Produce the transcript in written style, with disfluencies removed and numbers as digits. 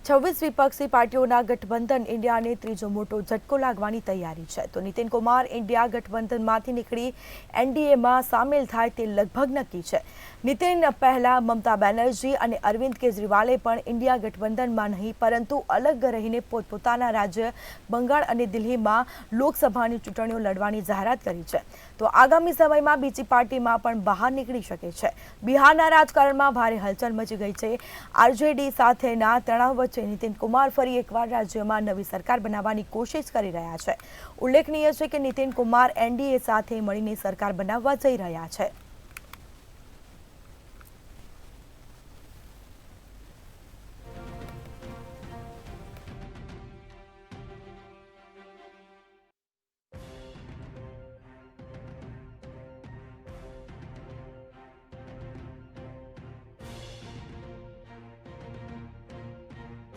26 વિપક્ષી પાર્ટીઓના ગઠબંધન ઇન્ડિયાને ત્રીજો મોટો ઝટકો લાગવાની તૈયારી છે તો નીતિન કુમાર ઇન્ડિયા ગઠબંધનમાંથી નીકળી એનડીએમાં સામેલ થાય તે લગભગ નક્કી છે। નીતિન પહેલા મમતા બેનર્જી અને અરવિંદ કેજરીવાલે પણ ઇન્ડિયા ગઠબંધનમાં નહીં પરંતુ અલગ રહીને પોતપોતાના રાજ્ય બંગાળ અને દિલ્હીમાં લોકસભાની ચૂંટણીઓ લડવાની જાહેરાત કરી છે તો આગામી સમયમાં બીજી પાર્ટીમાં પણ બહાર નીકળી શકે છે। બિહારના રાજકારણમાં ભારે હલચલ મચી ગઈ છે। આરજેડી સાથેના તણાવ વચ્ચે નીતિન કુમાર ફરી એકવાર રાજ્યમાં નવી સરકાર બનાવવાની કોશિશ કરી રહ્યા છે। ઉલ્લેખનીય છે કે નીતિન કુમાર એનડીએ સાથે મળીને સરકાર બનાવવા જઈ રહ્યા છે।